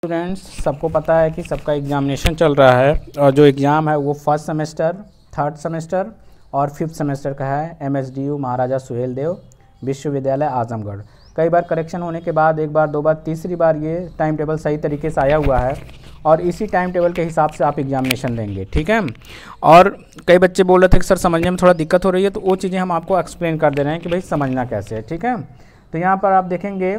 Students, सबको पता है कि सबका एग्जामिनेशन चल रहा है और जो एग्ज़ाम है वो फर्स्ट सेमेस्टर, थर्ड सेमेस्टर और फिफ्थ सेमेस्टर का है। MSDU महाराजा सुहेल देव विश्वविद्यालय आजमगढ़। कई बार करेक्शन होने के बाद एक बार, दो बार, तीसरी बार ये टाइम टेबल सही तरीके से आया हुआ है और इसी टाइम टेबल के हिसाब से आप एग्जामिनेशन देंगे, ठीक है। और कई बच्चे बोल रहे थे कि सर समझने में थोड़ा दिक्कत हो रही है, तो वो चीज़ें हम आपको एक्सप्लेन कर दे रहे हैं कि भाई समझना कैसे है, ठीक है। तो यहाँ पर आप देखेंगे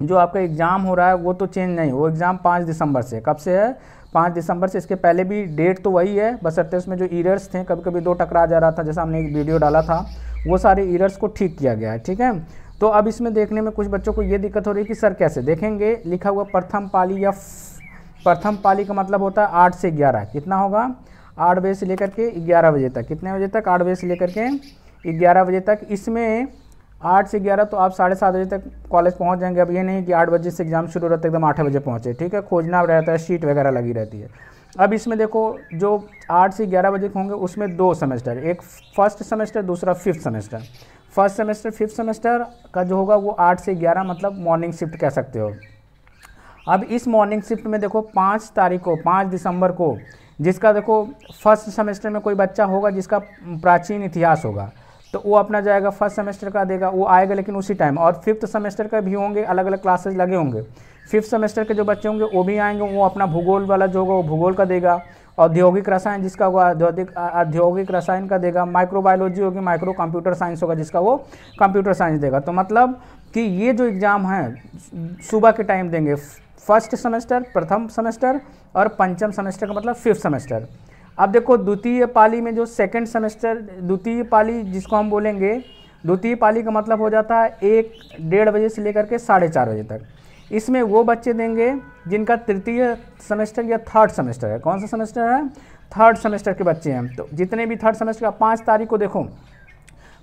जो आपका एग्ज़ाम हो रहा है वो तो चेंज नहीं, वो एग्ज़ाम 5 दिसंबर से, कब से है 5 दिसंबर से। इसके पहले भी डेट तो वही है, बशर्ते उसमें जो एरर्स थे, कभी कभी 2 टकरा जा रहा था, जैसा हमने एक वीडियो डाला था, वो सारे एरर्स को ठीक किया गया है, ठीक है। तो अब इसमें देखने में कुछ बच्चों को ये दिक्कत हो रही है कि सर कैसे देखेंगे, लिखा हुआ प्रथम पाली या प्रथम पाली का मतलब होता है 8 से 11, कितना होगा 8 बजे से लेकर के 11 बजे तक, कितने बजे तक 8 बजे से लेकर के 11 बजे तक। इसमें 8 से 11 तो आप 7:30 बजे तक कॉलेज पहुंच जाएंगे। अब ये नहीं कि 8 बजे से एग्ज़ाम शुरू रहता है एकदम 8 बजे पहुंचे, ठीक है, खोजना रहता है, शीट वगैरह लगी रहती है। अब इसमें देखो जो 8 से 11 बजे होंगे उसमें 2 सेमेस्टर, एक फर्स्ट सेमेस्टर, दूसरा fifth semester. First semester fifth semester का जो होगा वो 8 से 11 मतलब मॉर्निंग शिफ्ट कह सकते हो। अब इस मॉर्निंग शिफ्ट में देखो 5 तारीख को, 5 दिसंबर को, जिसका देखो फर्स्ट सेमेस्टर में कोई बच्चा होगा जिसका प्राचीन इतिहास होगा तो वो अपना जाएगा फर्स्ट सेमेस्टर का देगा, वो आएगा लेकिन उसी टाइम। और फिफ्थ सेमेस्टर का भी होंगे, अलग अलग क्लासेस लगे होंगे। फिफ्थ सेमेस्टर के जो बच्चे होंगे वो भी आएंगे, वो अपना भूगोल वाला जो होगा वो भूगोल का देगा, औद्योगिक रसायन जिसका होगा औद्योगिक रसायन का देगा, माइक्रोबायोलॉजी होगी, माइक्रो कंप्यूटर साइंस होगा जिसका वो कंप्यूटर साइंस देगा। तो मतलब कि ये जो एग्ज़ाम है सुबह के टाइम देंगे, फर्स्ट सेमेस्टर, प्रथम सेमेस्टर और पंचम सेमेस्टर का मतलब फिफ्थ सेमेस्टर। अब देखो द्वितीय पाली में जो सेकंड सेमेस्टर, द्वितीय पाली जिसको हम बोलेंगे, द्वितीय पाली का मतलब हो जाता है 1-1:30 बजे से लेकर के 4:30 बजे तक। इसमें वो बच्चे देंगे जिनका तृतीय सेमेस्टर या थर्ड सेमेस्टर है। कौन सा सेमेस्टर है? थर्ड सेमेस्टर के बच्चे हैं। तो जितने भी थर्ड सेमेस्टर का 5 तारीख को देखो,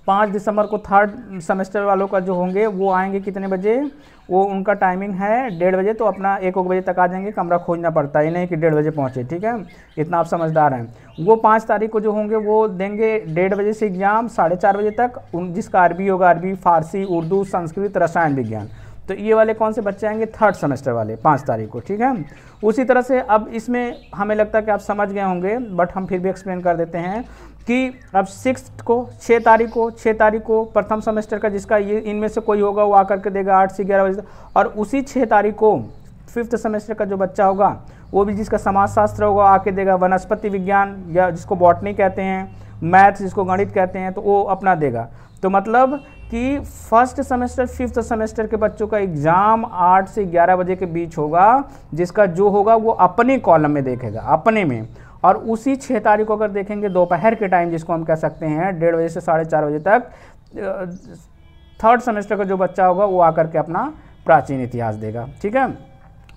5 दिसंबर को थर्ड सेमेस्टर वालों का जो होंगे वो आएंगे कितने बजे, वो उनका टाइमिंग है 1:30 बजे, तो अपना 1-1 बजे तक आ जाएंगे, कमरा खोजना पड़ता है, ये नहीं कि 1:30 बजे पहुँचे, ठीक है, इतना आप समझदार हैं। वो 5 तारीख को जो होंगे वो देंगे 1:30 बजे से एग्ज़ाम 4:30 बजे तक, जिसका अरबी होगा, अरबी, फारसी, उर्दू, संस्कृत, रसायन विज्ञान। तो ये वाले कौन से बच्चे आएंगे? थर्ड सेमेस्टर वाले, 5 तारीख को, ठीक है। उसी तरह से अब इसमें हमें लगता है कि आप समझ गए होंगे, बट हम फिर भी एक्सप्लेन कर देते हैं कि अब 6 तारीख को प्रथम सेमेस्टर का जिसका ये इनमें से कोई होगा वो आकर के देगा 8 से 11 बजे तक। और उसी 6 तारीख को फिफ्थ सेमेस्टर का जो बच्चा होगा वो भी जिसका समाजशास्त्र होगा आके देगा, वनस्पति विज्ञान या जिसको बॉटनी कहते हैं, मैथ्स जिसको गणित कहते हैं, तो वो अपना देगा। तो मतलब कि फर्स्ट सेमेस्टर फिफ्थ सेमेस्टर के बच्चों का एग्ज़ाम 8 से 11 बजे के बीच होगा, जिसका जो होगा वो अपने कॉलम में देखेगा, अपने में। और उसी 6 तारीख को अगर देखेंगे दोपहर के टाइम, जिसको हम कह सकते हैं 1:30 बजे से 4:30 बजे तक, थर्ड सेमेस्टर का जो बच्चा होगा वो आकर के अपना प्राचीन इतिहास देगा, ठीक है।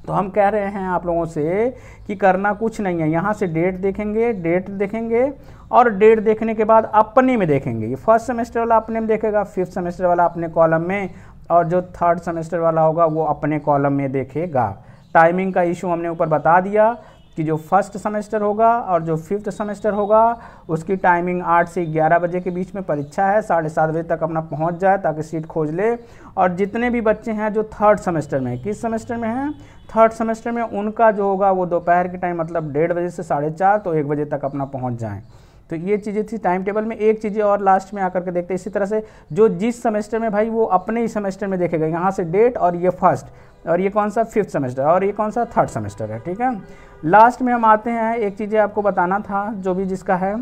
तो हम कह रहे हैं आप लोगों से कि करना कुछ नहीं है, यहाँ से डेट देखेंगे और डेट देखने के बाद अपने में देखेंगे। ये फर्स्ट सेमेस्टर वाला अपने में देखेगा, फिफ्थ सेमेस्टर वाला अपने कॉलम में, और जो थर्ड सेमेस्टर वाला होगा वो अपने कॉलम में देखेगा। टाइमिंग का इशू हमने ऊपर बता दिया कि जो फर्स्ट सेमेस्टर होगा और जो फिफ्थ सेमेस्टर होगा उसकी टाइमिंग 8 से 11 बजे के बीच में परीक्षा है, 7:30 बजे तक अपना पहुंच जाए ताकि सीट खोज ले। और जितने भी बच्चे हैं जो थर्ड सेमेस्टर में, किस सेमेस्टर में हैं? थर्ड सेमेस्टर में, उनका जो होगा वो दोपहर के टाइम मतलब 1:30 बजे से 4:30, तो 1 बजे तक अपना पहुँच जाएँ। तो ये चीज़ें थी टाइम टेबल में। एक चीज़ें और लास्ट में आकर के देखते हैं, इसी तरह से जो जिस सेमेस्टर में भाई वो अपने ही सेमेस्टर में देखेगा, यहाँ से डेट, और ये फर्स्ट, और ये कौन सा फिफ्थ सेमेस्टर, और ये कौन सा थर्ड सेमेस्टर है, ठीक है। लास्ट में हम आते हैं, एक चीज़ें आपको बताना था जो भी जिसका है,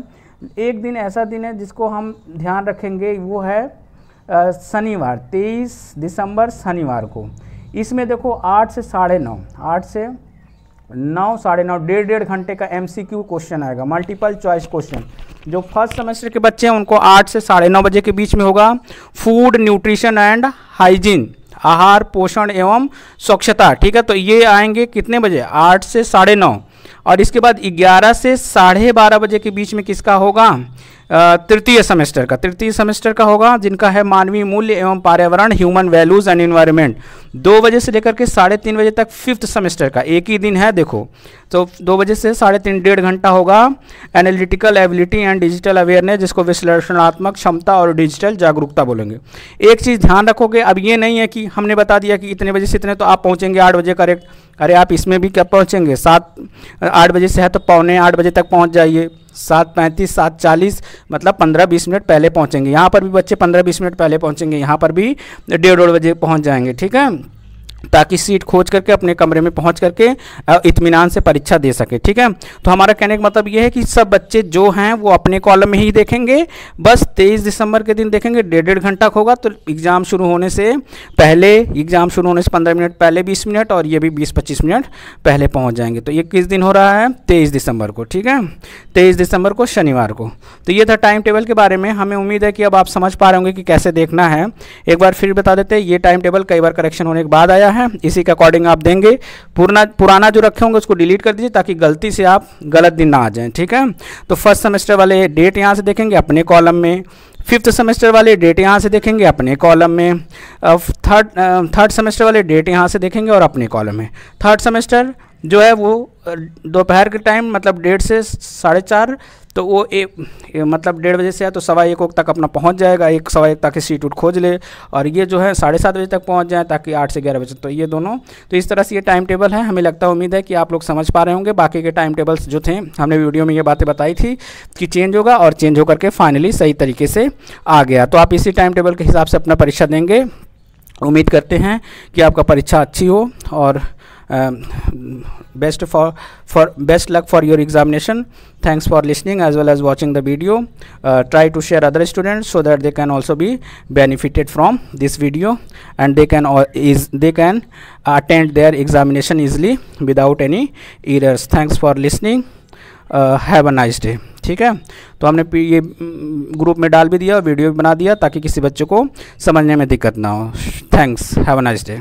एक दिन ऐसा दिन है जिसको हम ध्यान रखेंगे, वो है शनिवार, 23 दिसंबर शनिवार को। इसमें देखो 8 से 9:30, 8 से 9, 9:30, 1.5 घंटे का MCQ क्वेश्चन आएगा, मल्टीपल चॉइस क्वेश्चन। जो फर्स्ट सेमेस्टर के बच्चे हैं उनको 8 से 9:30 बजे के बीच में होगा। फूड, न्यूट्रिशन एंड हाइजीन, आहार, पोषण एवं स्वच्छता, ठीक है। तो ये आएंगे कितने बजे? 8 से 9:30। और इसके बाद 11 से 12:30 बजे के बीच में किसका होगा? तृतीय सेमेस्टर का होगा, जिनका है मानवीय मूल्य एवं पर्यावरण, ह्यूमन वैल्यूज एंड एनवायरनमेंट, 2 बजे से लेकर के 3:30 बजे तक फिफ्थ सेमेस्टर का एक ही दिन है। देखो तो 2 बजे से 3:30 1.5 घंटा होगा analytical ability and digital awareness, जिसको विश्लेषणात्मक क्षमता और डिजिटल जागरूकता बोलेंगे। एक चीज़ ध्यान रखोगे, अब ये नहीं है कि हमने बता दिया कि इतने बजे से इतने तो आप पहुँचेंगे 8 बजे करेक्ट, अरे आप इसमें भी क्या पहुँचेंगे 8 बजे से है तो 7:45 बजे तक पहुँच जाइए, 7:35 7:40 मतलब 15-20 मिनट पहले पहुँचेंगे। यहाँ पर भी बच्चे 15-20 मिनट पहले पहुँचेंगे, यहाँ पर भी 1:30 बजे पहुँच जाएंगे, ठीक है, ताकि सीट खोज करके अपने कमरे में पहुंच करके इत्मीनान से परीक्षा दे सके, ठीक है। तो हमारा कहने का मतलब ये है कि सब बच्चे जो हैं वो अपने कॉलम में ही देखेंगे, बस 23 दिसंबर के दिन देखेंगे, 1.5 घंटा होगा। तो एग्ज़ाम शुरू होने से पहले, एग्ज़ाम शुरू होने से 15 मिनट पहले 20 मिनट, और ये भी 20-25 मिनट पहले पहुँच जाएंगे। तो ये किस दिन हो रहा है? 23 दिसंबर को, ठीक है, 23 दिसंबर को शनिवार को। तो ये था टाइम टेबल के बारे में। हमें उम्मीद है कि अब आप समझ पा रहे होंगे कि कैसे देखना है। एक बार फिर बता देते हैं, ये टाइम टेबल कई बार करेक्शन होने के बाद आया है, इसी के अकॉर्डिंग आप देंगे। पुराना जो रखे होंगे उसको डिलीट कर दीजिए, ताकि गलती से आप गलत दिन ना आ जाएं, ठीक है। तो फर्स्ट सेमेस्टर वाले डेट यहाँ से देखेंगे अपने कॉलम में, फिफ्थ सेमेस्टर वाले डेट यहाँ से देखेंगे अपने कॉलम में, थर्ड सेमेस्टर वाले डेट यहाँ से देखेंगे और अपने कॉलम में। थर्ड सेमेस्टर जो है वो दोपहर के टाइम मतलब 1:30 से 4:30, तो वो मतलब 1:30 बजे से है तो 1:15 तक अपना पहुंच जाएगा, 1-1:15 ताकि सीट उठ खोज ले, और ये जो है 7:30 बजे तक पहुंच जाए ताकि 8 से 11 बजे। तो ये दोनों, तो इस तरह से ये टाइम टेबल है। हमें लगता है, उम्मीद है कि आप लोग समझ पा रहे होंगे। बाकी के टाइम टेबल्स जो थे, हमने वीडियो में ये बातें बताई थी कि चेंज होगा, और चेंज होकर के फाइनली सही तरीके से आ गया। तो आप इसी टाइम टेबल के हिसाब से अपना परीक्षा देंगे। उम्मीद करते हैं कि आपका परीक्षा अच्छी हो, और best luck for your examination. Thanks for listening as well as watching the video. Try to share other students so that they can also be benefited from this video, and they can attend their examination easily without any errors. Thanks for listening. Have a nice day. ठीक है, तो हमने ये group में डाल भी दिया, video भी बना दिया, ताकि किसी बच्चे को समझने में दिक्कत ना हो। Thanks, have a nice day.